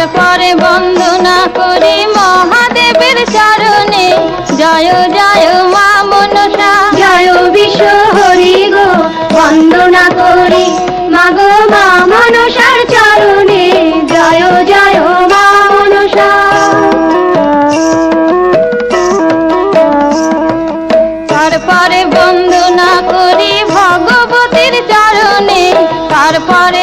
তারপরে বন্দনা করি মহাদেবের চরণে। জয় জয় মা মনসা, জয় বিশ্ব হরি গো, বন্দনা করি মাগো মা মনসার চরণে। জয় জয় মা মনসা। তারপরে বন্দনা করি ভগবতীর চরণে। তারপরে